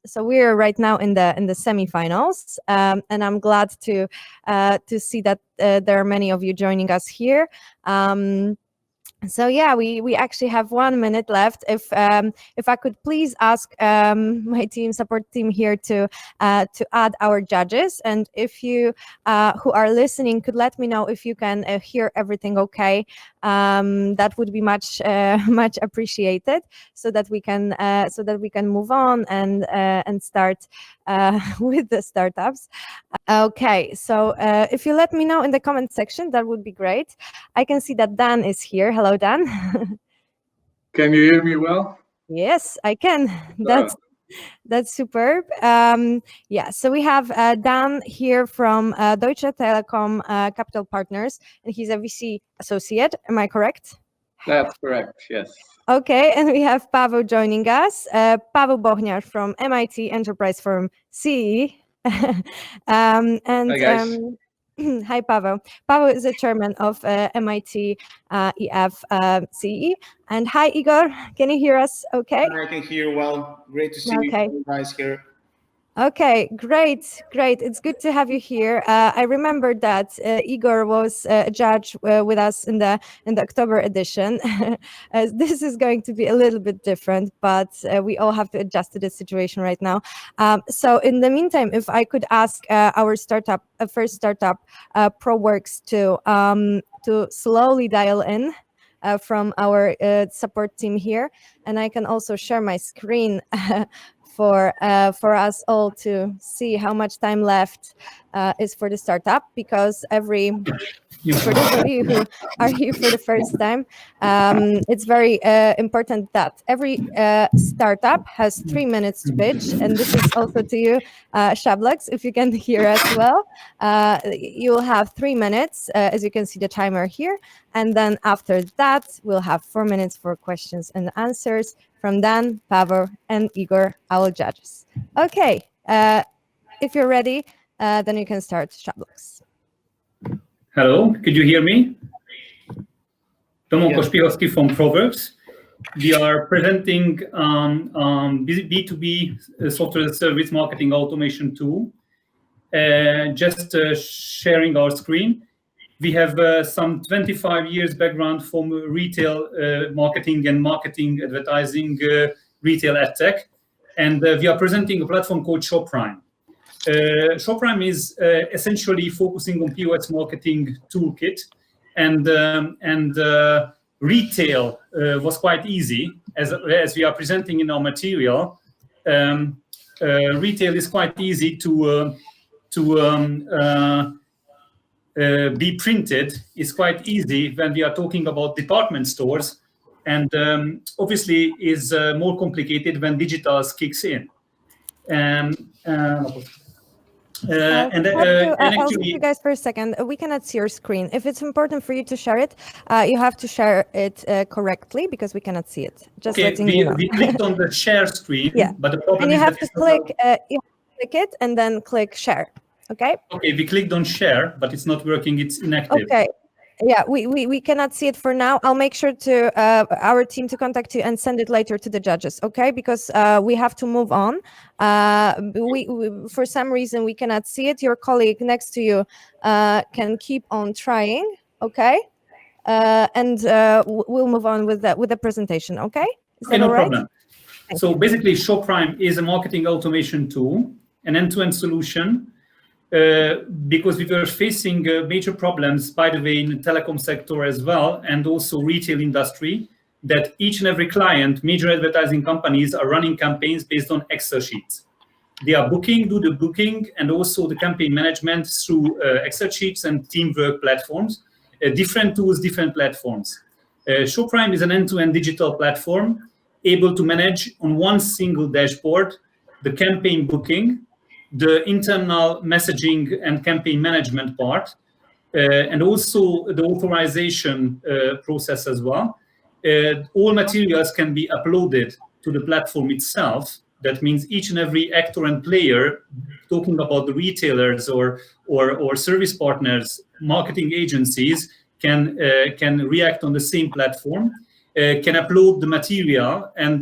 So we're right now in the semifinals, and I'm glad to see that there are many of you joining us here. So yeah, we actually have 1 minute left. If I could please ask my support team here to add our judges, and if you who are listening could let me know if you can hear everything okay, that would be much much appreciated, so that we can move on and start with the startups. Okay, so if you let me know in the comment section, that would be great. I can see that Dan is here. Hello, Dan. Can you hear me well? Yes, I can. That's superb. Yeah, so we have Dan here from Deutsche Telekom Capital Partners, and he's a VC associate. Am I correct? That's correct, yes. Okay, and we have Paweł joining us. Paweł Bochniar from MIT Enterprise Firm CE. Hi, guys. Hi, Paweł. Paweł is the chairman of MIT EF CE. And hi, Igor. Can you hear us okay? I can hear you well. Great to see you guys here. Okay, great. It's good to have you here. I remember that Igor was a judge with us in the October edition. This is going to be a little bit different, but we all have to adjust to the situation right now. So in the meantime, if I could ask our first startup, ProWorks, to slowly dial in from our support team here, and I can also share my screen for us all to see how much time left is for the startup, because for those of you who are here for the first time, it's very important that every startup has 3 minutes to pitch, and this is also to you, Shablux, if you can hear us well. You will have 3 minutes, as you can see the timer here, and then after that, we'll have 4 minutes for questions and answers from Dan, Paweł, and Igor, our judges. Okay, if you're ready, then you can start, Shablux. Hello, could you hear me? Tomo Koszpichowski from ProWorks. We are presenting B2B software service marketing automation tool. Just sharing our screen. We have some 25 years background from retail marketing and marketing advertising, retail ad tech. And we are presenting a platform called ShopRhyme. ShopRhyme is essentially focusing on POS marketing toolkit, and retail was quite easy, as we are presenting in our material. Retail is quite easy to be printed. It's quite easy when we are talking about department stores, and obviously is more complicated when digital kicks in. I'll see you guys for a second. We cannot see your screen. If it's important for you to share it, you have to share it correctly, because we cannot see it. Just letting you know. We clicked on the share screen, yeah. But the problem and you is have to click. You have to click it and then click share. Okay. Okay, we clicked on share, but it's not working. It's inactive. Okay. Yeah, we cannot see it for now. I'll make sure to our team to contact you and send it later to the judges, okay? Because we have to move on. We for some reason we cannot see it. Your colleague next to you can keep on trying, okay? And we'll move on with the presentation, okay? Is that no all right? problem. So basically, ShopRhyme is a marketing automation tool, an end-to-end solution. Because we were facing major problems, by the way, in the telecom sector as well, and also retail industry, that each and every client, major advertising companies, are running campaigns based on Excel sheets. They are do the booking, and also the campaign management through Excel sheets and teamwork platforms, different tools, different platforms. ShopRhyme is an end-to-end digital platform, able to manage on one single dashboard the campaign booking, the internal messaging and campaign management part, and also the authorization process as well. All materials can be uploaded to the platform itself. That means each and every actor and player, talking about the retailers or service partners, marketing agencies, can react on the same platform, can upload the material, and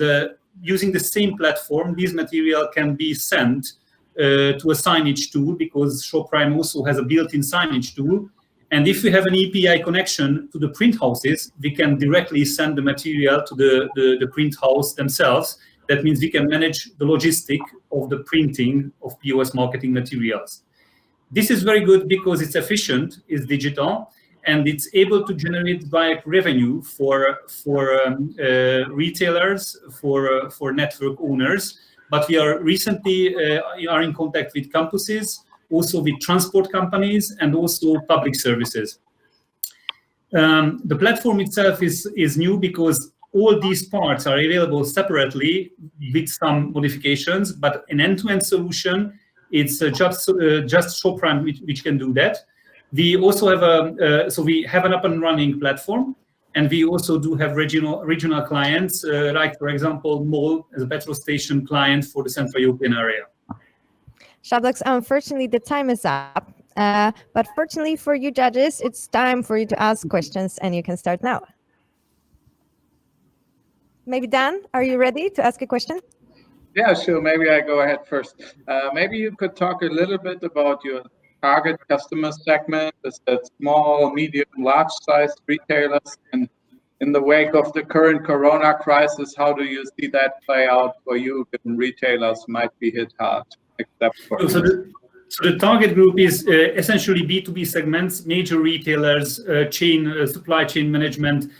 using the same platform, this material can be sent to a signage tool, because ShowPrime also has a built-in signage tool. And if we have an API connection to the print houses, we can directly send the material to the print house themselves. That means we can manage the logistic of the printing of POS marketing materials. This is very good because it's efficient, it's digital, and it's able to generate direct revenue for retailers, for network owners. But we are recently are in contact with campuses, also with transport companies, and also public services. The platform itself is new because all these parts are available separately with some modifications, but an end-to-end solution, it's just ShowPrime which can do that. We also have we have an up and running platform, and we also do have regional clients, like for example, MOL as a petrol station client for the Central European area. Szablaks, unfortunately, the time is up. But fortunately for you judges, it's time for you to ask questions, and you can start now. Maybe Dan, are you ready to ask a question? Yeah, sure. Maybe I go ahead first. Maybe you could talk a little bit about your target customer segment. Is that small, medium, large-sized retailers? And in the wake of the current Corona crisis, how do you see that play out for you, given retailers might be hit hard, except for So the target group is essentially B2B segments, major retailers, supply chain management,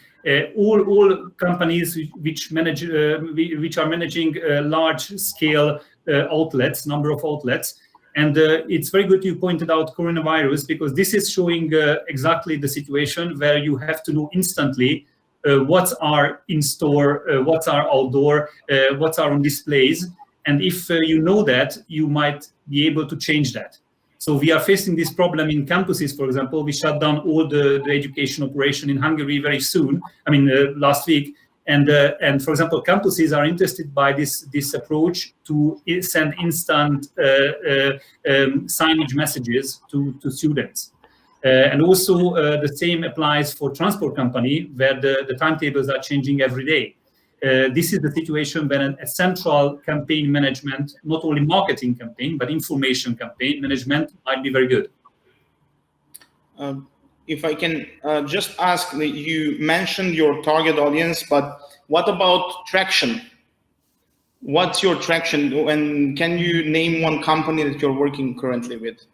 all companies which are managing large-scale outlets, number of outlets. And it's very good you pointed out coronavirus, because this is showing exactly the situation where you have to know instantly what's are in store, what's are outdoor, what's are on displays. And if you know that, you might be able to change that. So we are facing this problem in campuses, for example. We shut down all the education operation in Hungary very soon, last week. And for example, campuses are interested by this approach to send instant signage messages to students. And also the same applies for transport company, where the timetables are changing every day. This is the situation when a central campaign management, not only marketing campaign, but information campaign management might be very good. If I can just ask, you mentioned your target audience, but what about traction? What's your traction? And can you name one company that you're working currently with?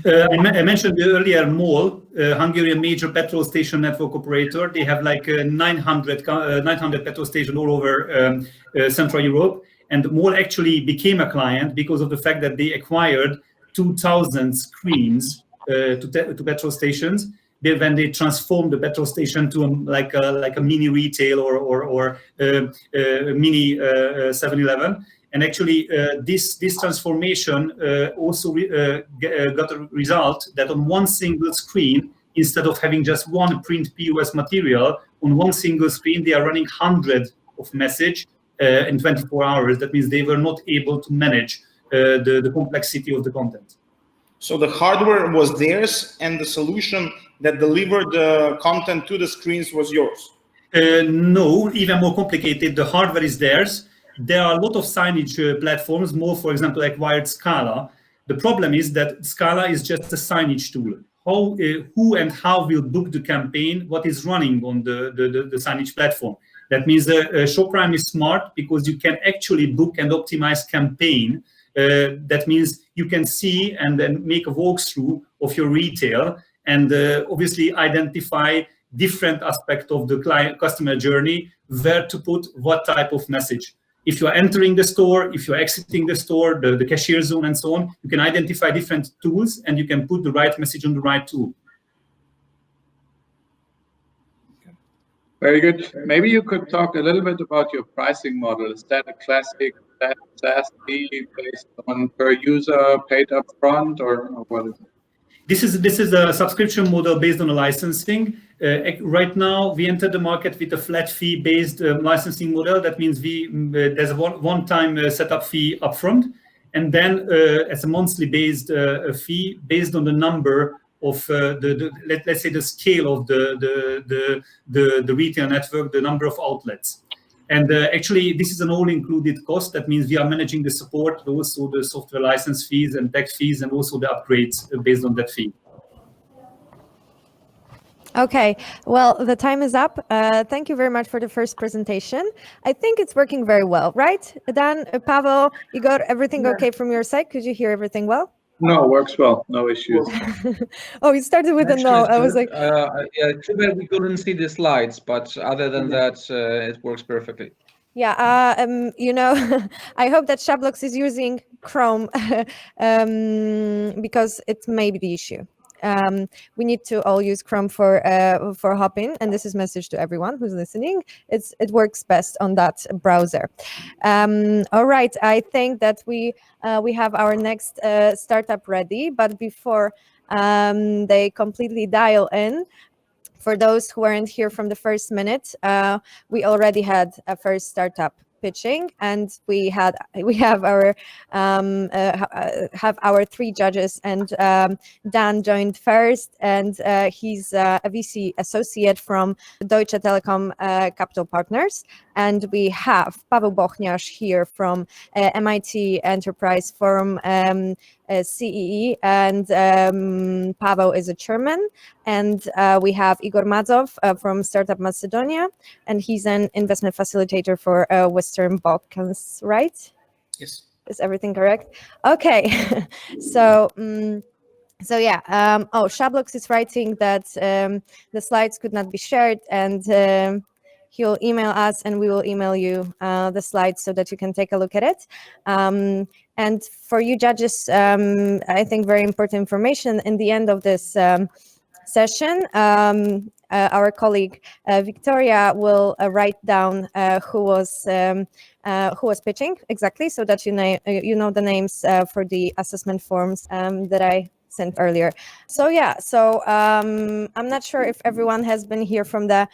I mentioned earlier MOL, Hungarian major petrol station network operator. They have like 900 petrol stations all over Central Europe. And MOL actually became a client because of the fact that they acquired 2,000 screens to petrol stations. When they transformed the petrol station to like a mini retail or mini 7-Eleven. And actually, this transformation also got a result that on one single screen, instead of having just one print POS material, on one single screen, they are running hundreds of messages in 24 hours. That means they were not able to manage the complexity of the content. So the hardware was theirs, and the solution that delivered the content to the screens was yours? No, even more complicated. The hardware is theirs. There are a lot of signage platforms. More, for example, acquired Scala. The problem is that Scala is just a signage tool. Who and how will book the campaign? What is running on the signage platform? That means ShowPrime is smart because you can actually book and optimize campaign. That means you can see and then make a walkthrough of your retail and obviously identify different aspects of the customer journey, where to put what type of message. If you're entering the store, if you're exiting the store, the cashier zone and so on, you can identify different tools and you can put the right message on the right tool. Very good. Maybe you could talk a little bit about your pricing model. Is that a classic SaaS fee based on per user, paid up front, or what is it? This is a subscription model based on a licensing. Right now, we entered the market with a flat fee based licensing model. That means there's a one-time setup fee upfront, and then as a monthly based fee based on the number of let's say the scale of the retail network, the number of outlets. And actually, this is an all-included cost. That means we are managing the support, but also the software license fees and tech fees, and also the upgrades based on that fee. Okay, well, the time is up. Thank you very much for the first presentation. I think it's working very well, right? Dan, Pavel, Igor, everything okay from your side? Could you hear everything well? No, works well. No issues. Oh, you started with a no. I was like, yeah, too bad we couldn't see the slides, but other than that, it works perfectly. yeah, you know, I hope that Shablox is using Chrome because it may be the issue. We need to all use Chrome for Hopin, and this is message to everyone who's listening. It works best on that browser. All right, I think that we have our next startup ready, but before they completely dial in, for those who weren't here from the first minute, we already had a first startup pitching, and we have our three judges, and Dan joined first, and he's a VC associate from Deutsche Telekom Capital Partners, and we have Paweł Bochniarz here from MIT Enterprise Forum CEE, and Paweł is a chairman, and we have Igor Madzow from Startup Macedonia, and he's an investment facilitator for Western Balkans, right? Yes. Is everything correct? Okay, so yeah, oh, Shablox is writing that the slides could not be shared, and he'll email us, and we will email you the slides so that you can take a look at it. And for you judges, I think very important information in the end of this session. Our colleague Victoria will write down who was pitching exactly, so that you know the names for the assessment forms that I sent earlier. So yeah, I'm not sure if everyone has been here from the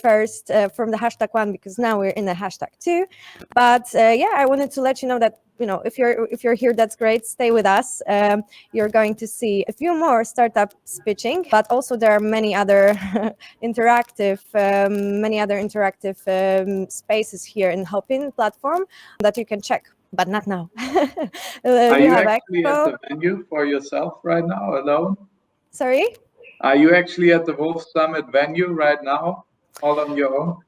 first from the #1, because now we're in the #2. But yeah, I wanted to let you know that, you know, if you're here, that's great. Stay with us. You're going to see a few more startups pitching, but also there are many other interactive spaces here in Hopin platform that you can check, but not now. Are you actually at the venue for yourself right now, alone? Sorry? Are you actually at the Wolf Summit venue right now, all on your own?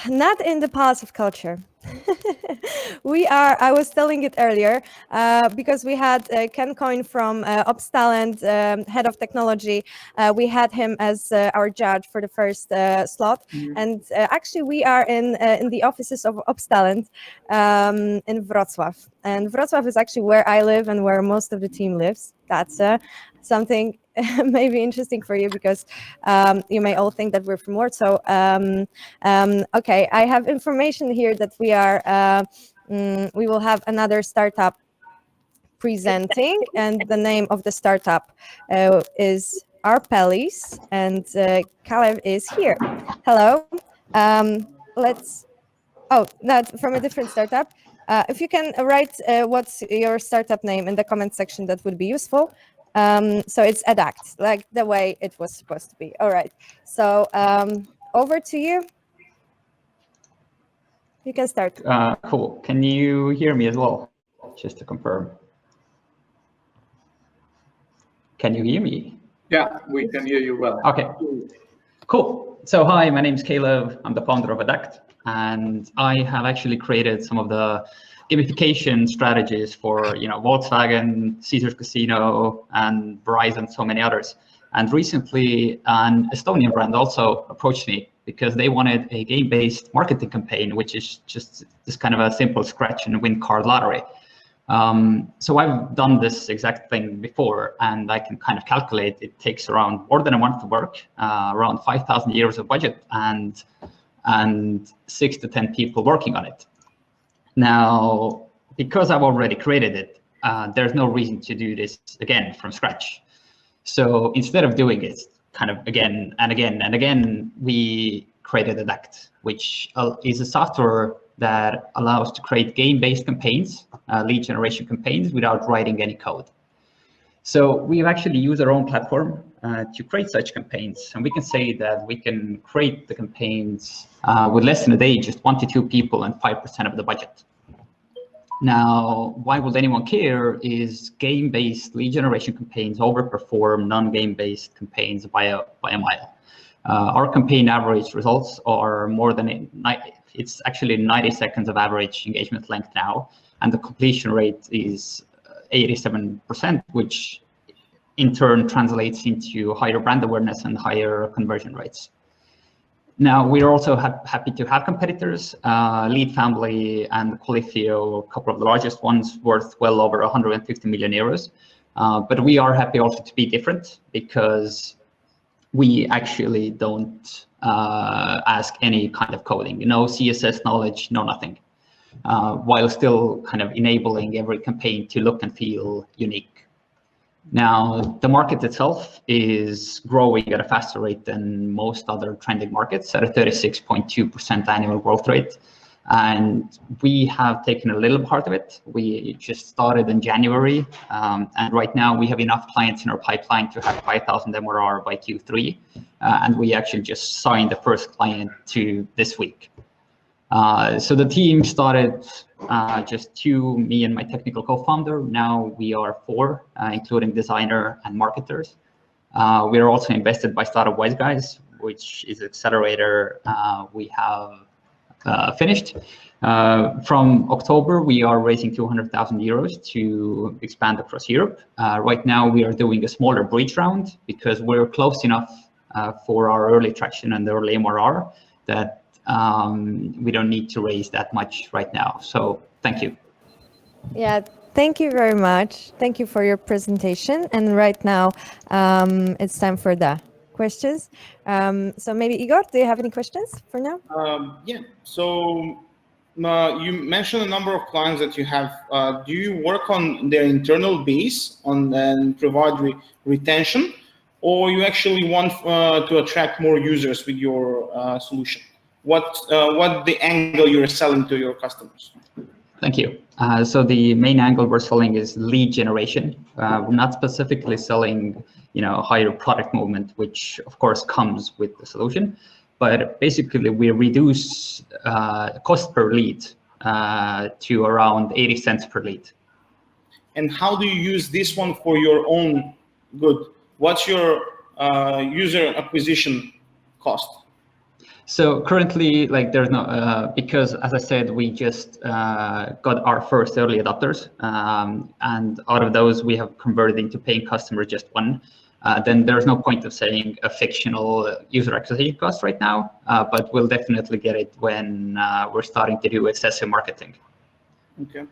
Not in the Palace of Culture. We are, I was telling it earlier, because we had Ken Coyne from Ops Talent, head of technology. We had him as our judge for the first slot. And actually we are in the offices of Ops Talent in Wrocław. And Wrocław is actually where I live and where most of the team lives. That's something maybe interesting for you, because you may all think that we're from Warsaw. Okay, I have information here that we will have another startup presenting, and the name of the startup is Arpelis, and Kalev is here. Hello. That's from a different startup. If you can write what's your startup name in the comment section, that would be useful. So it's Adact, like the way it was supposed to be. All right. So over to you. You can start. Cool. Can you hear me as well? Just to confirm. Can you hear me? Yeah, we can hear you well. Okay, cool. So hi, my name is Caleb. I'm the founder of Adact, and I have actually created some of the gamification strategies for, you know, Volkswagen, Caesars Casino, and Verizon, so many others. And recently, an Estonian brand also approached me because they wanted a game-based marketing campaign, which is just this kind of a simple scratch and win card lottery. So I've done this exact thing before, and I can kind of calculate it takes around more than a month to work, around 5,000 euros of budget, and 6 to 10 people working on it. Now, because I've already created it, there's no reason to do this again from scratch. So instead of doing it kind of again and again and again, we created Adact, which is a software that allows to create game-based campaigns, lead generation campaigns, without writing any code. So we've actually used our own platform to create such campaigns. And we can say that we can create the campaigns with less than a day, just 1 to 2 people and 5% of the budget. Now, why would anyone care is game-based lead generation campaigns overperform non-game-based campaigns by a mile. Our campaign average results are more than, it's actually 90 seconds of average engagement length now, and the completion rate is 87%, which in turn translates into higher brand awareness and higher conversion rates. Now, we're also happy to have competitors, Lead Family and Qualifio, a couple of the largest ones, worth well over 150 million euros. But we are happy also to be different, because we actually don't ask any kind of coding, no CSS knowledge, no nothing, while still kind of enabling every campaign to look and feel unique. Now, the market itself is growing at a faster rate than most other trending markets, at a 36.2% annual growth rate. And we have taken a little part of it. We just started in January. And right now we have enough clients in our pipeline to have 5,000 MRR by Q3. And we actually just signed the first client to this week. So the team started just 2, me and my technical co-founder. Now we are 4, including designer and marketers. We are also invested by Startup Wise Guys, which is an accelerator we have finished. From October, we are raising 200,000 euros to expand across Europe. Right now, we are doing a smaller bridge round because we're close enough for our early traction and the early MRR that we don't need to raise that much right now. So thank you. Yeah, thank you very much. Thank you for your presentation. And right now, it's time for the questions. So maybe Igor, do you have any questions for now? Yeah. So you mentioned a number of clients that you have. Do you work on their internal base and provide retention, or you actually want to attract more users with your solution? What the angle you're selling to your customers? Thank you. So the main angle we're selling is lead generation. We're not specifically selling, higher product movement, which of course comes with the solution. But basically, we reduce cost per lead to around 80 cents per lead. And how do you use this one for your own good? What's your user acquisition cost? So currently, there's no, because as I said, we just got our first early adopters. And out of those, we have converted into paying customers just 1. Then there's no point of saying a fictional user acquisition cost right now, but we'll definitely get it when we're starting to do excessive marketing. Okay.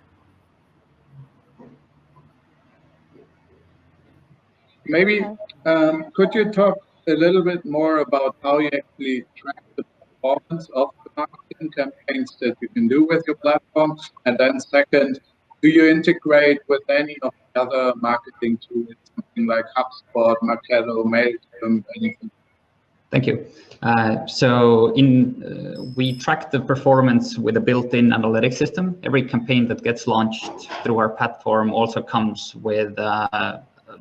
Maybe could you talk a little bit more about how you actually track the performance of the marketing campaigns that you can do with your platform? And then second, do you integrate with any of the other marketing tools, something like HubSpot, Marketo, Mailchimp, anything? Thank you. So we track the performance with a built-in analytics system. Every campaign that gets launched through our platform also comes with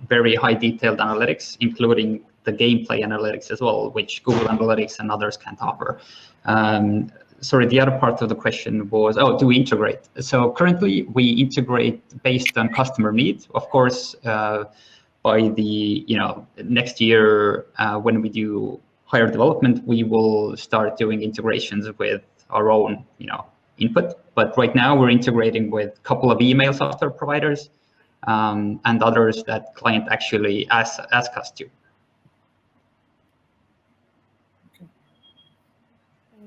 very high detailed analytics, including the gameplay analytics as well, which Google Analytics and others can't offer. Sorry, the other part of the question was, do we integrate? So currently we integrate based on customer needs. Of course, by the next year, when we do higher development, we will start doing integrations with our own input. But right now we're integrating with a couple of email software providers and others that client actually ask us to.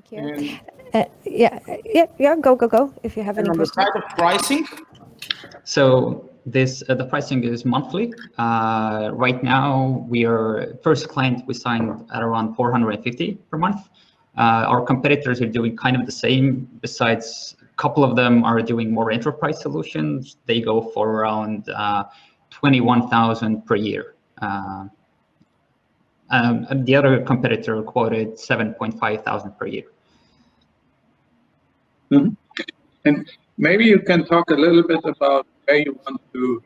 Thank you. Yeah. Go. If you have any questions. On the side of pricing. So the pricing is monthly. Right now, first client we signed at around 450 per month. Our competitors are doing kind of the same. Besides, a couple of them are doing more enterprise solutions. They go for around 21,000 per year. And the other competitor quoted 7,500 per year. Mm-hmm. And maybe you can talk a little bit about where you want to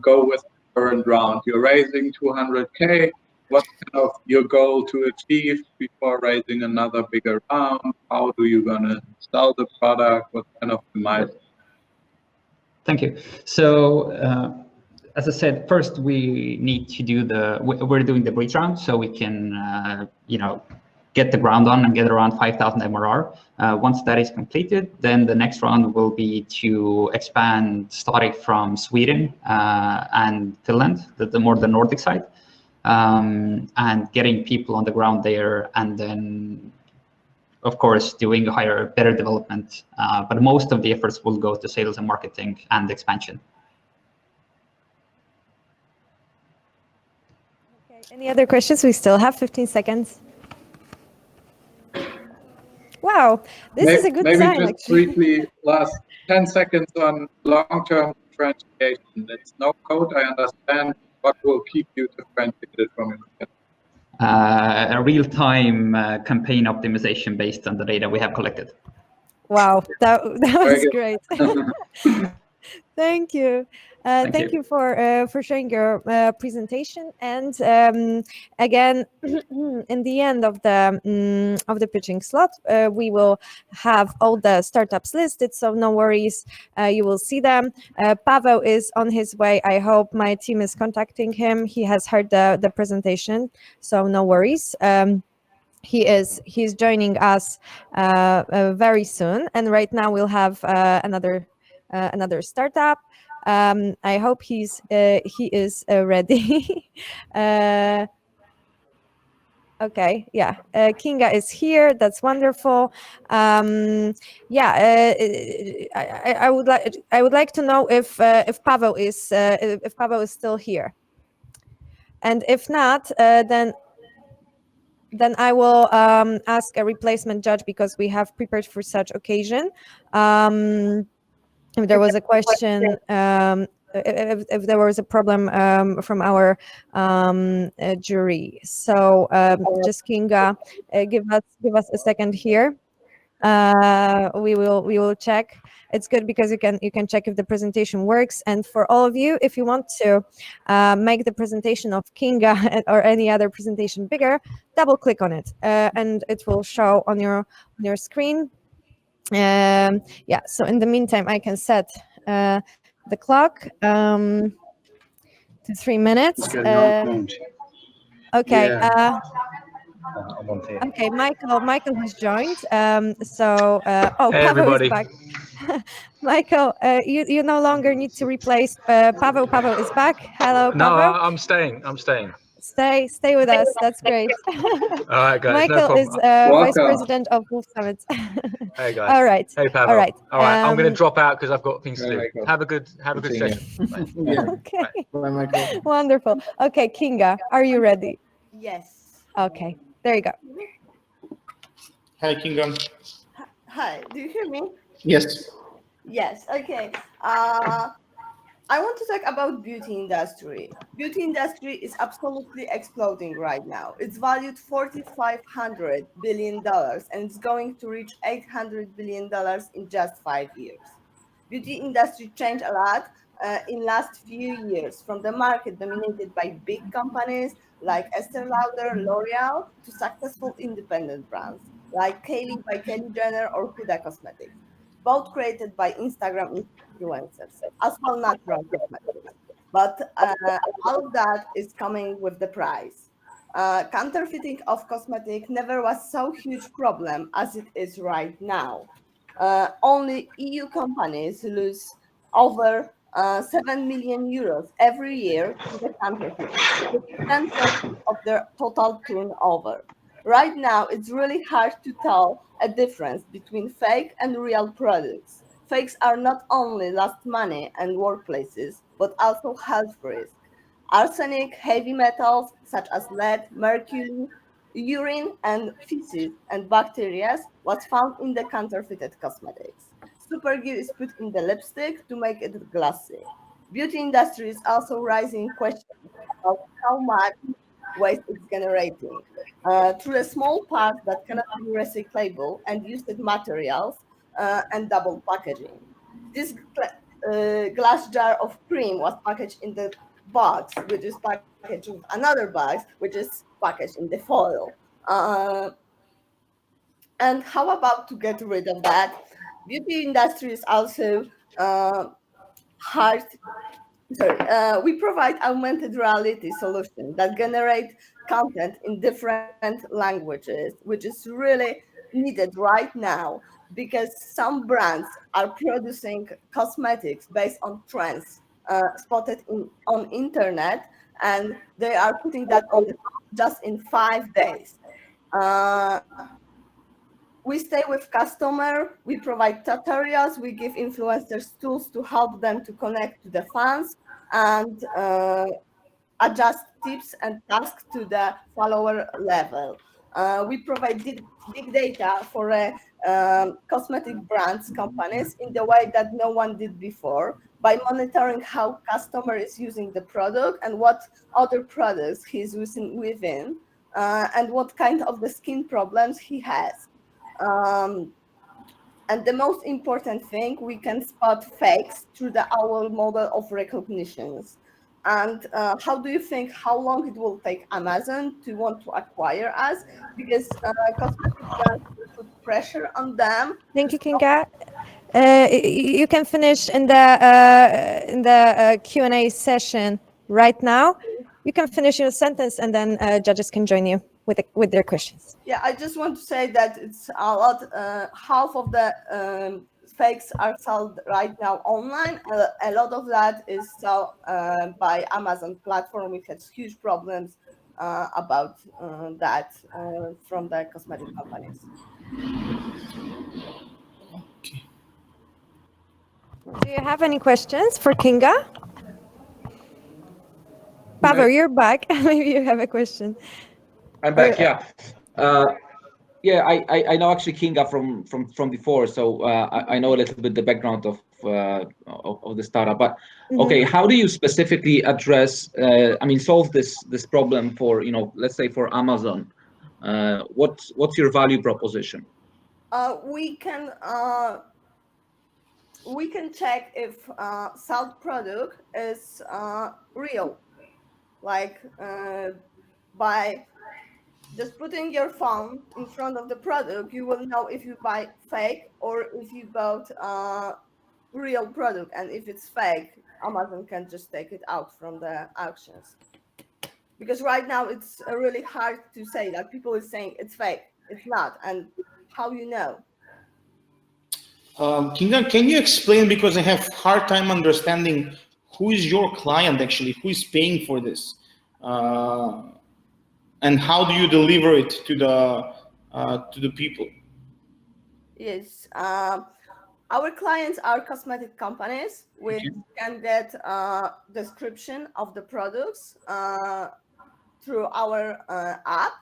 go with current round? You're raising 200K. What's kind of your goal to achieve before raising another bigger round? How do you gonna sell the product? What kind of milestone? Thank you. So as I said, first we need to do we're doing the bridge round so we can, get the ground on and get around 5,000 MRR. Once that is completed, then the next round will be to expand starting from Sweden and Finland, the more the Nordic side, and getting people on the ground there, and then of course doing better development. But most of the efforts will go to sales and marketing and expansion. Okay. Any other questions? We still have 15 seconds. Wow, this is a good maybe sign, just actually. briefly, last 10 seconds on long-term differentiation. It's no code, I understand. What will keep you differentiated from your competitors? A real-time campaign optimization based on the data we have collected. Wow, that Very was good. great. Thank you. Thank you. you for sharing your presentation. And again, in the end of the pitching slot, we will have all the startups listed. So no worries, you will see them. Pavel is on his way. I hope my team is contacting him. He has heard the presentation, so no worries. He's joining us very soon, and right now we'll have another startup. I hope he is ready. Okay, yeah, Kinga is here. That's wonderful. Yeah, I would like to know if Pavel is still here, and if not, then I will ask a replacement judge, because we have prepared for such occasion. If there was a question, if there was a problem from our jury. So just Kinga, give us a second here. We will check. It's good because you can check if the presentation works. And for all of you, if you want to make the presentation of Kinga or any other presentation bigger, double click on it, and it will show on your screen. Yeah. So in the meantime, I can set the clock to 3 minutes. Okay. Okay, Michael has joined. So, Hey, Pavel everybody. is back. Michael, you no longer need to replace Pavel. Pavel is back. Hello, No, Pavel. I'm staying. I'm staying. Stay with us. That's great. All right, guys. Michael No is problem. Vice Welcome. President of Wolf Summit. Hey, guys. All right. Hey, Pavel. All right. All right. I'm going to drop out because I've got things to Bye, do. Michael. Have a good Continue. session. Bye. Yeah. Okay. Bye, Michael. Wonderful. Okay, Kinga, are you ready? Yes. Okay. There you go. Hi, Kinga. Hi, do you hear me? Yes. Yes, okay. I want to talk about beauty industry. Beauty industry is absolutely exploding right now. It's valued $4,500 billion and it's going to reach $800 billion in just 5 years. Beauty industry changed a lot in last few years, from the market dominated by big companies like Estee Lauder, L'Oreal, to successful independent brands like Kylie by Kylie Jenner or Huda Cosmetics, both created by Instagram influencers, as well natural cosmetics. But all of that is coming with the price. Counterfeiting of cosmetic never was so huge problem as it is right now. Only EU companies lose over 7 million euros every year to the counterfeiting, which is 10% of their total turnover. Right now, it's really hard to tell a difference between fake and real products. Fakes are not only lost money and workplaces, but also health risk. Arsenic, heavy metals such as lead, mercury, urine, and feces and bacteria was found in the counterfeited cosmetics. Super glue is put in the lipstick to make it glossy. Beauty industry is also raising questions about how much waste it's generating. Through a small part that cannot be recyclable and used materials and double packaging. This glass jar of cream was packaged in the box, which is packaged with another box, which is packaged in the foil. And how about to get rid of that? Beauty industry is also hard. Sorry, we provide augmented reality solution that generate content in different languages, which is really needed right now because some brands are producing cosmetics based on trends spotted on internet, and they are putting that on the just in 5 days. Uh, we stay with customer, we provide tutorials, we give influencers tools to help them to connect to the fans and adjust tips and tasks to the follower level. We provide big data for cosmetic brands companies in the way that no one did before by monitoring how customer is using the product and what other products he's using within and what kind of the skin problems he has. Um, and the most important thing, we can spot fakes through the our model of recognitions. And how do you think how long it will take Amazon to want to acquire us? Because cosmetic brands will put pressure on them. Thank you, Kinga. You can finish in the Q&A session right now. You can finish your sentence, and then judges can join you with their questions. Yeah, I just want to say that it's a lot. Half of the fakes are sold right now online. A lot of that is sold by Amazon platform. We had huge problems about that from the cosmetic companies. Do you have any questions for Kinga? Pavel, you're back. Maybe you have a question. I'm back. Yeah. Yeah, I know actually Kinga from before, so I know a little bit the background of the startup. But okay, how do you specifically address? I mean, solve this problem for, let's say for Amazon. What's your value proposition? We can check if sold product is real, like by just putting your phone in front of the product, you will know if you buy fake or if you bought real product. And if it's fake, Amazon can just take it out from the auctions. Because right now it's really hard to say that people is saying it's fake, it's not, and how you know? Kinga, can you explain, because I have hard time understanding who is your client actually, who is paying for this, and how do you deliver it to the people? Yes, our clients are cosmetic companies which can get description of the products through our app,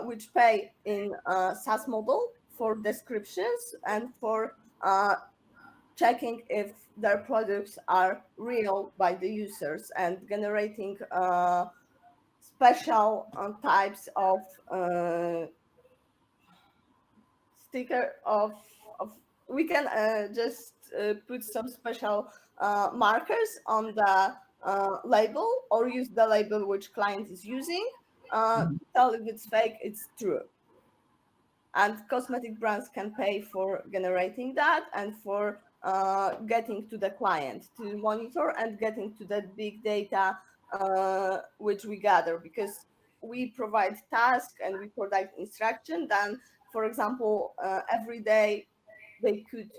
which pay in SaaS model for descriptions and for checking if their products are real by the users and generating special types of sticker of we can just put some special markers on the label or use the label which client is using to tell if it's fake, it's true. And cosmetic brands can pay for generating that and for getting to the client to monitor and getting to that big data which we gather, because we provide task and we provide instruction. Then, for example, every day they could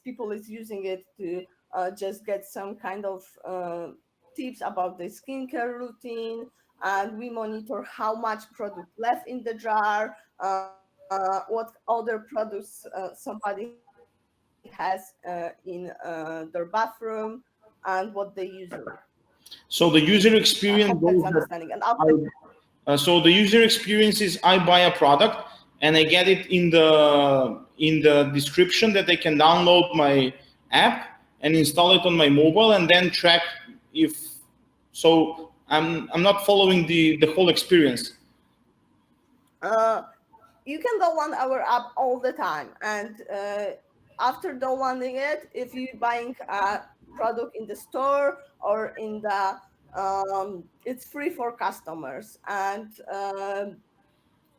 people is using it to just get some kind of tips about the skincare routine, and we monitor how much product left in the jar, what other products somebody has in their bathroom, and what they use. So the user I hope experience that's understanding. And after so the user experience is I buy a product and I get it in the description that I can download my app and install it on my mobile and then track if so I'm not following the whole experience. you can download our app all the time, and after downloading it, if you're buying product in the store or in the it's free for customers. And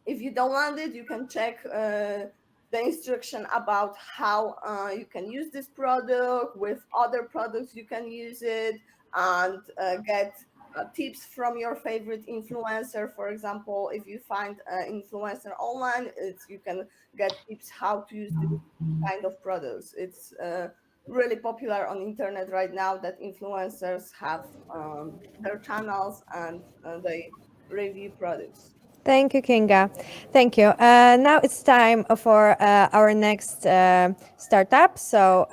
if you don't want it, you can check the instruction about how you can use this product with other products. You can use it and get tips from your favorite influencer. For example, if you find an influencer online, you can get tips how to use this kind of products. It's really popular on internet right now that influencers have their channels and they review products. Thank you, Kinga. Thank you. Now it's time for our next startup. So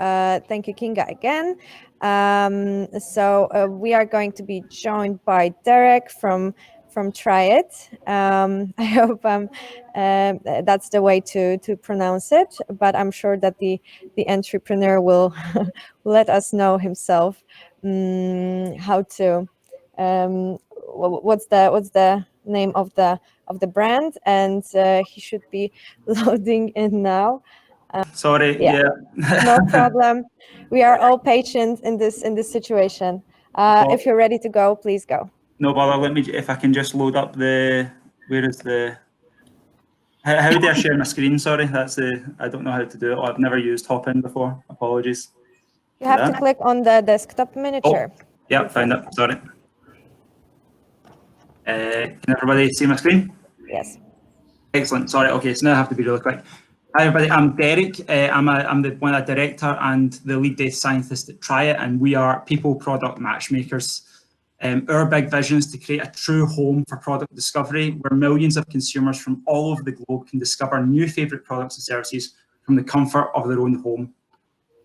thank you, Kinga, again. We are going to be joined by Derek from Try It. I hope that's the way to pronounce it, but I'm sure that the entrepreneur will let us know himself how to. What's the name of the brand, and he should be loading in now. Sorry, yeah. No problem. We are all patient in this situation. If you're ready to go, please go. No bother. Let me, if I can just load up the, where is the, how do I share my screen? Sorry, that's the, I don't know how to do it. I've never used Hopin before. Apologies. You have to click on the desktop miniature. Oh, yeah, found it. Sorry. Can everybody see my screen? Yes. Excellent. Sorry. Okay, so now I have to be really quick. Hi everybody, I'm Derek. I'm one of the director and the lead data scientist at Try It, and we are people product matchmakers. Our big vision is to create a true home for product discovery where millions of consumers from all over the globe can discover new favourite products and services from the comfort of their own home.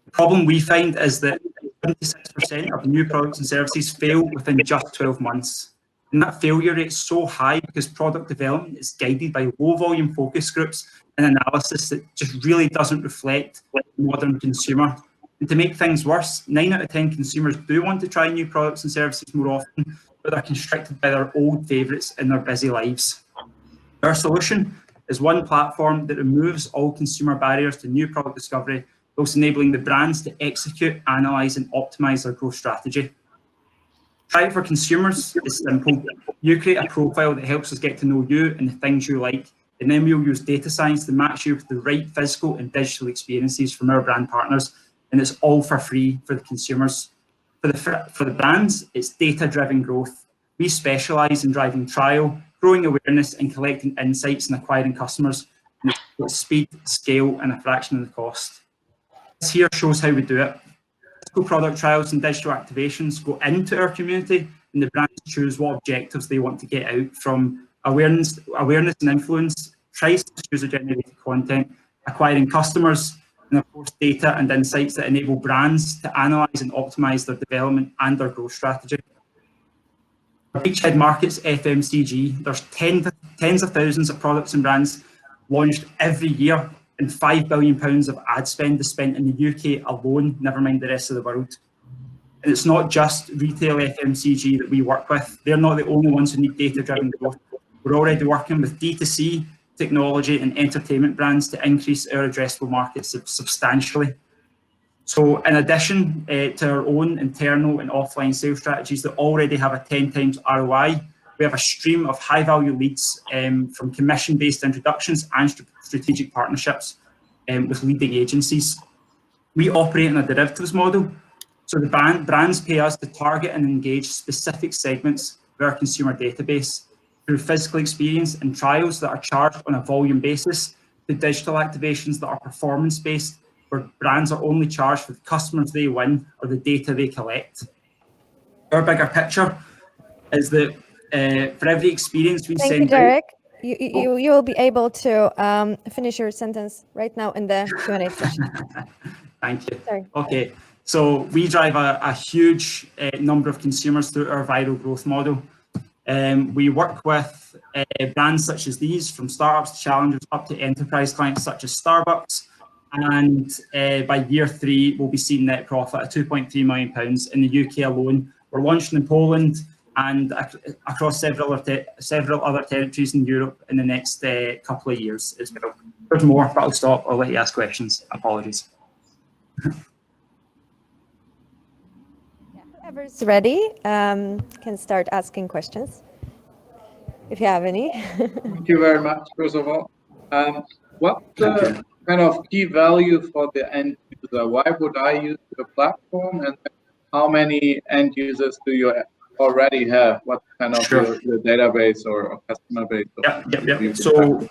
The problem we find is that 76% of new products and services fail within just 12 months. And that failure rate is so high because product development is guided by low volume focus groups and analysis that just really doesn't reflect the modern consumer. And to make things worse, 9 out of 10 consumers do want to try new products and services more often, but they're constricted by their old favourites in their busy lives. Our solution is one platform that removes all consumer barriers to new product discovery, whilst enabling the brands to execute, analyse and optimise their growth strategy. Try It for consumers is simple. You create a profile that helps us get to know you and the things you like, and then we'll use data science to match you with the right physical and digital experiences from our brand partners, and it's all for free for the consumers. For the brands, it's data-driven growth. We specialise in driving trial, growing awareness, and collecting insights and acquiring customers with speed, scale, and a fraction of the cost. This here shows how we do it. Physical product trials and digital activations go into our community, and the brands choose what objectives they want to get out from awareness and influence, price, user-generated content, acquiring customers, and of course data and insights that enable brands to analyse and optimise their development and their growth strategy. For beachhead markets, FMCG, there's tens of thousands of products and brands launched every year, and £5 billion of ad spend is spent in the UK alone, never mind the rest of the world. And it's not just retail FMCG that we work with. They're not the only ones who need data-driven growth. We're already working with D2C, technology and entertainment brands to increase our addressable markets substantially. So in addition to our own internal and offline sales strategies that already have a 10 times ROI, we have a stream of high-value leads from commission-based introductions and strategic partnerships with leading agencies. We operate in a derivatives model, so the brands pay us to target and engage specific segments of our consumer database through physical experience and trials that are charged on a volume basis, to digital activations that are performance-based, where brands are only charged for the customers they win or the data they collect. Our bigger picture is that for every experience we send out. Thank you, Derek. You will be able to finish your sentence right now in the Q&A session. Thank you. Sorry. Okay, so we drive a huge number of consumers through our viral growth model. We work with brands such as these, from startups to challengers up to enterprise clients such as Starbucks. And by year 3, we'll be seeing net profit at £2.3 million in the UK alone. We're launching in Poland and across several other territories in Europe in the next couple of years as well. There's more, but I'll stop. I'll let you ask questions. Apologies. Whoever's ready can start asking questions, if you have any. Thank you very much, first of all. What's Thank the you. kind of key value for the end user? Why would I use your platform? And how many end users do you already have? What kind of Sure. your database or customer base? Yep. So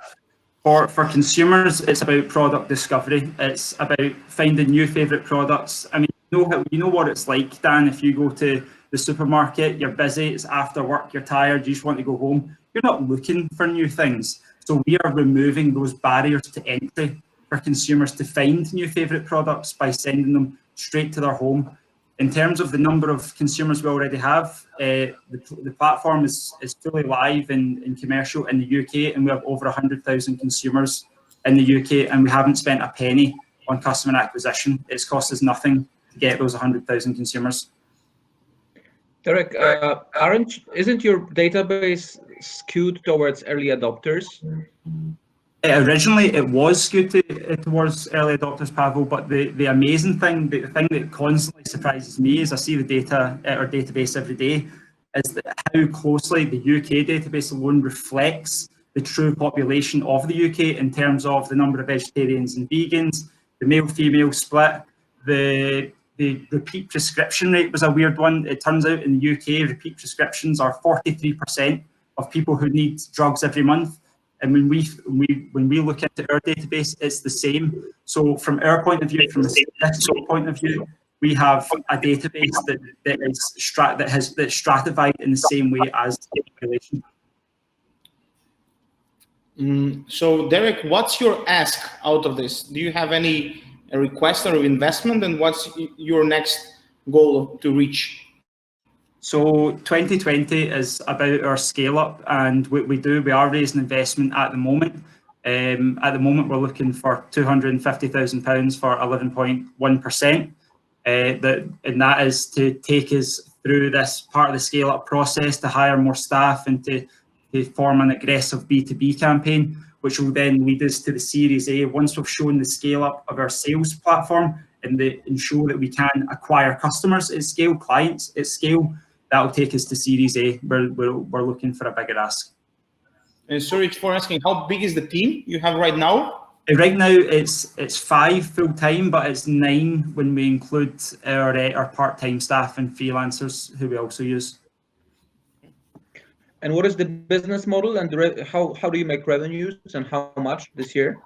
for consumers, it's about product discovery. It's about finding new favorite products. I mean, you know what it's like, Dan. If you go to the supermarket, you're busy, it's after work, you're tired, you just want to go home. You're not looking for new things. So we are removing those barriers to entry for consumers to find new favorite products by sending them straight to their home. In terms of the number of consumers we already have, the platform is fully live in commercial in the UK, and we have over 100,000 consumers in the UK, and we haven't spent a penny on customer acquisition. It's cost us nothing to get those 100,000 consumers. Derek, isn't your database skewed towards early adopters? Originally, it was skewed towards early adopters, Pavel, but the amazing thing, the thing that constantly surprises me is I see the data at our database every day, is that how closely the UK database alone reflects the true population of the UK in terms of the number of vegetarians and vegans, the male-female split, the repeat prescription rate was a weird one. It turns out in the UK, repeat prescriptions are 43% of people who need drugs every month. And when we look into our database, it's the same. So from our point of view, from a statistical point of view, we have a database that's stratified in the same way as the population. So Derek, what's your ask out of this? Do you have any request or investment, and what's your next goal to reach? So 2020 is about our scale up, and we are raising investment at the moment. At the moment, we're looking for £250,000 for 11.1%. And that is to take us through this part of the scale up process, to hire more staff and to form an aggressive B2B campaign, which will then lead us to the Series A. Once we've shown the scale up of our sales platform and ensure that we can acquire customers at scale, clients at scale, that will take us to Series A. We're looking for a bigger ask. And sorry for asking, how big is the team you have right now? Right now, it's 5 full time, but it's 9 when we include our part time staff and freelancers who we also use. And what is the business model, and how do you make revenues, and how much this year?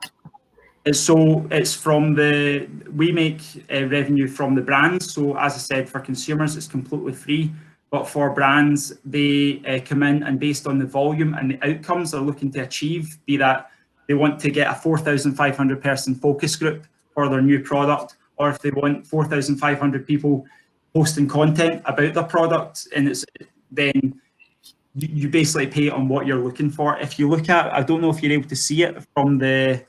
So it's we make revenue from the brands. So as I said, for consumers, it's completely free. But for brands, they come in, and based on the volume and the outcomes they're looking to achieve, be that they want to get a 4,500 person focus group for their new product, or if they want 4,500 people posting content about their product, and then you basically pay on what you're looking for. If you look at, I don't know if you're able to see it from the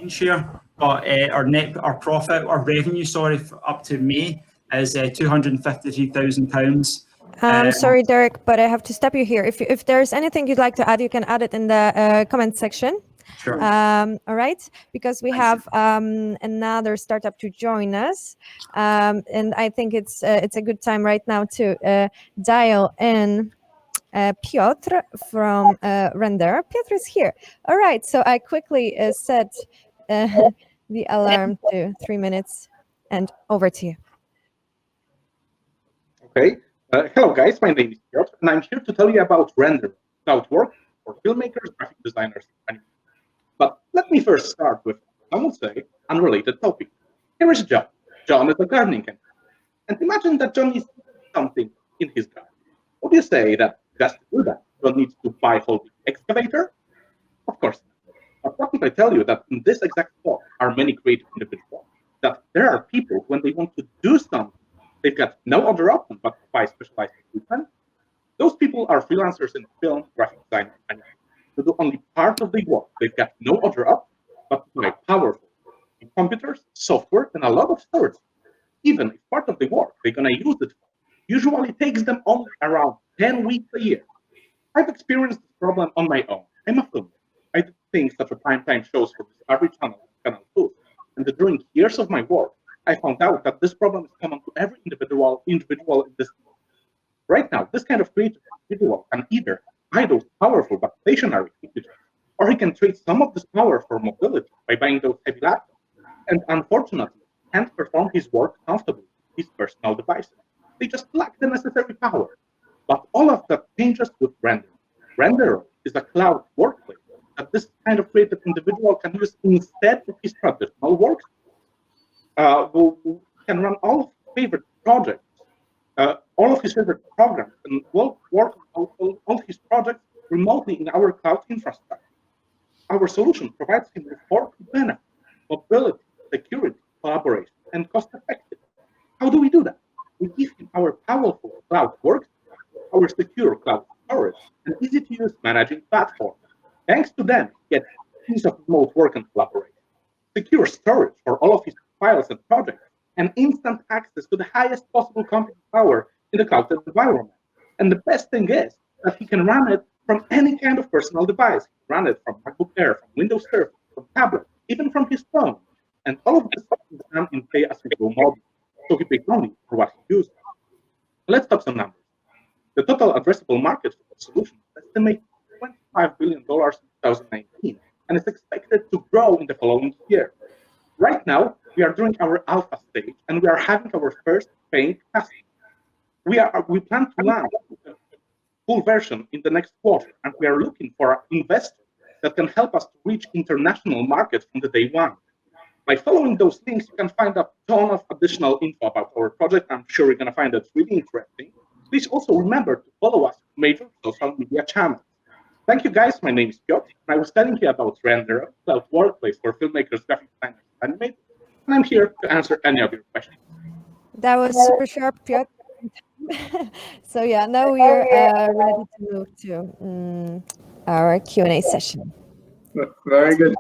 share, but our profit, our revenue, sorry, up to May is £253,000. Sorry, Derek, but I have to stop you here. If there's anything you'd like to add, you can add it in the comment section. Sure. All right, because we have another startup to join us, and I think it's a good time right now to dial in Piotr from Render. Piotr is here. All right, so I quickly set the alarm to 3 minutes, and over to you. Okay. Hello, guys. My name is Piotr, and I'm here to tell you about Render, cloud work for filmmakers, graphic designers, and animators. But let me first start with, I would say, unrelated topic. Here is John. John is a gardening engineer. And imagine that John needs something in his garden. Would you say that just to do that, John needs to buy a whole excavator? Of course not. But what if I tell you that in this exact spot are many creative individuals, that there are people, when they want to do something, they've got no other option but to buy specialized equipment? Those people are freelancers in film, graphic design, and to do only part of the work. They've got no other option but to buy powerful computers, software, and a lot of storage. Even if part of the work they're going to use it for usually takes them only around 10 weeks a year. I've experienced this problem on my own. I'm a filmmaker. I do things such as primetime shows for Discovery Channel and Canal Plus. And during years of my work, I found out that this problem is common to every individual in this. Right now, this kind of creative individual can either buy those powerful but stationary computers, or he can trade some of this power for mobility by buying those heavy laptops. And unfortunately, can't perform his work comfortably with his personal devices. They just lack the necessary power. But all of that changes with Render. Render is a cloud workplace that this kind of creative individual can use instead of his traditional workspace. Who can run all of his favorite projects, all of his favorite programs, and will work on all his projects remotely in our cloud infrastructure. Our solution provides him with four benefits: mobility, security, collaboration, and cost effectiveness. How do we do that? We give him our powerful cloud workspace, our secure cloud storage, and easy-to-use managing platform. Thanks to them, he gets ease of remote work and collaboration, secure storage for all of his files and projects, and instant access to the highest possible computing power in the cloud environment. And the best thing is that he can run it from any kind of personal device. He can run it from MacBook Air, from Windows Surface, from tablet, even from his phone. And all of this is done in pay-as-you-go model, so he pays only for what he uses. Let's talk some numbers. The total addressable market for the solution is estimated $25 billion in 2019, and is expected to grow in the following year. Right now, we are during our alpha stage, and we are having our first paying customer. We plan to launch a full version in the next quarter, and we are looking for investors that can help us to reach international markets from the day one. By following those links, you can find a ton of additional info about our project. I'm sure you're going to find it really interesting. Please also remember to follow us on major social media channels. Thank you, guys. My name is Piotr, and I was telling you about Render, cloud workplace for filmmakers, graphic designers, and animators, and I'm here to answer any of your questions. That was super sharp, Piotr. So yeah, now we are ready to move to our Q&A session. Very good.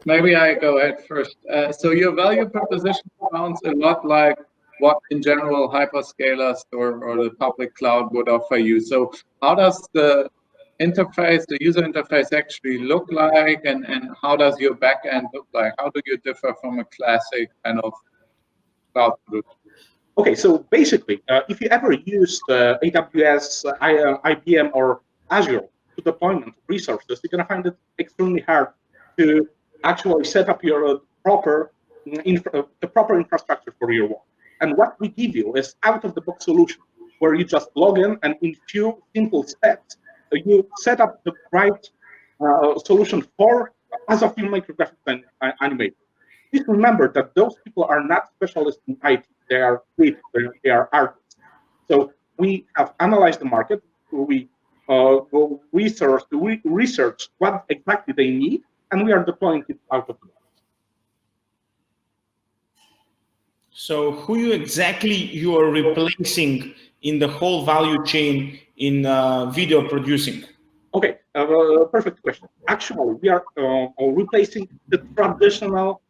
Maybe I go ahead first. So your value proposition sounds a lot like what in general hyperscalers or the public cloud would offer you. So how does the user interface actually look like, and how does your backend look like? How do you differ from a classic kind of cloud solution? Okay, so basically, if you ever used AWS, IBM, or Azure to deployment resources, you're going to find it extremely hard to actually set up your proper infrastructure for your work. And what we give you is out-of-the-box solution, where you just log in, and in few simple steps, you set up the right solution for as a filmmaker, graphic animator. Please remember that those people are not specialists in IT. They are creative. They are artists. So we have analyzed the market. We research what exactly they need, and we are deploying it out of the box. So who you are replacing in the whole value chain in video producing? Okay, perfect question. Actually, we are replacing the traditional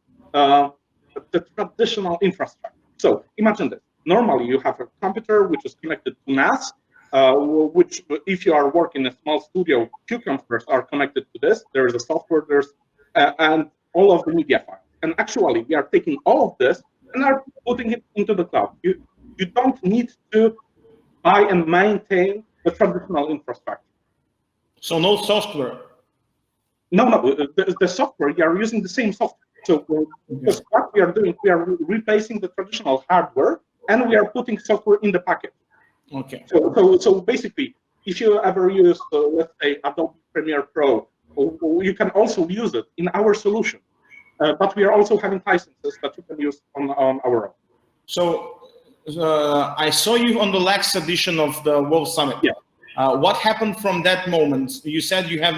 infrastructure. So imagine this. Normally, you have a computer which is connected to NAS, which, if you are working in a small studio, few computers are connected to this. There is a software, and all of the media files. And actually, we are taking all of this and are putting it into the cloud. You don't need to buy and maintain the traditional infrastructure. So no software? No, the software, you are using the same software. So because what we are doing, we are replacing the traditional hardware, and we are putting software in the package. Okay. So basically, if you ever use, let's say, Adobe Premiere Pro, you can also use it in our solution. But we are also having licenses that you can use on our own. So I saw you on the last edition of the World Summit. Yeah. What happened from that moment? You said you have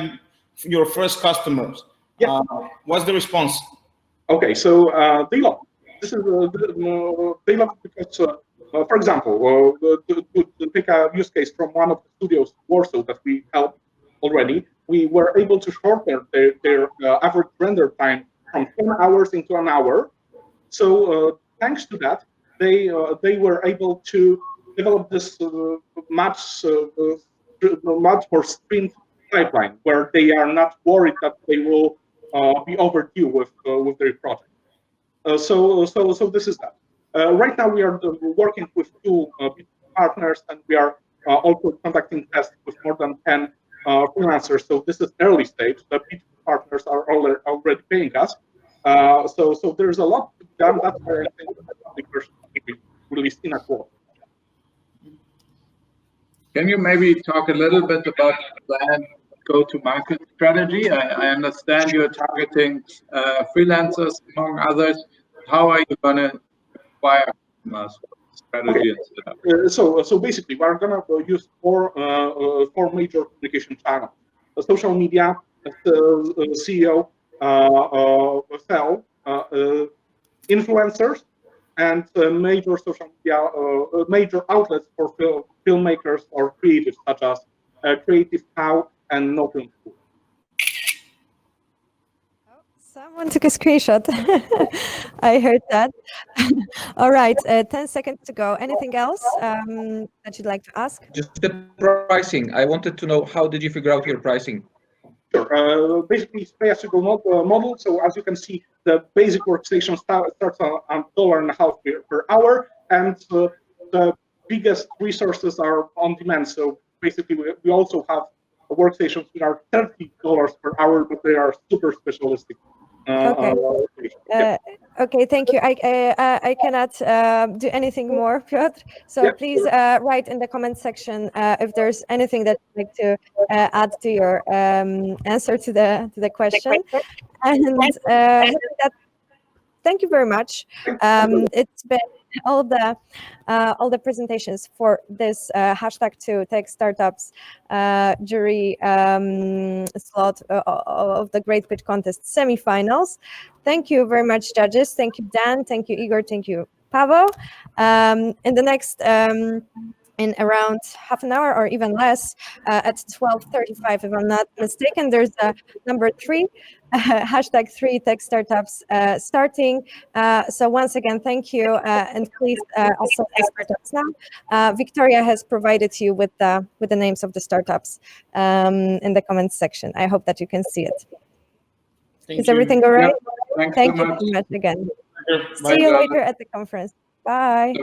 your first customers. Yeah. What's the response? Okay, so they love it. This is they love it because, for example, to take a use case from one of the studios in Warsaw that we helped already, we were able to shorten their average render time from 10 hours into an hour. So thanks to that, they were able to develop this much more sprint pipeline, where they are not worried that they will be overdue with their project. So this is that. Right now, we are working with 2 partners, and we are also conducting tests with more than 10 freelancers. So this is early stage. The B2B partners are already paying us. So there's a lot to be done. That's why I think the public version will be released in a quarter. Can you maybe talk a little bit about the planned go-to-market strategy? I understand you're targeting freelancers, among others. How are you going to acquire customers? Strategy and setup? So basically, we're going to use 4 major communication channels: social media, SEO, SEO, influencers, and major social media, major outlets for filmmakers or creatives, such as Creative Cow and No Film School. Someone took a screenshot. I heard that. All right, 10 seconds to go. Anything else that you'd like to ask? Just the pricing. I wanted to know, how did you figure out your pricing? Sure. Basically, it's pay-as-you-go model. So as you can see, the basic workstation starts on $1.50 per hour, and the biggest resources are on demand. So basically, we also have workstations that are $30 per hour, but they are super specialistic. Okay, thank you. I cannot do anything more, Piotr. So please write in the comment section if there's anything that you'd like to add to your answer to the question. And thank you very much. It's been all the presentations for this #2TechStartups jury slot of the Great Pitch Contest semifinals. Thank you very much, judges. Thank you, Dan. Thank you, Igor. Thank you, Pavel. In the next in around half an hour or even less, at 12:35, if I'm not mistaken, there's a number 3, #3TechStartups starting. So once again, thank you, and please also startups now. Victoria has provided you with the names of the startups in the comments section. I hope that you can see it. Is everything all right? Yeah, Thank you very much again. See you later at the conference. Bye.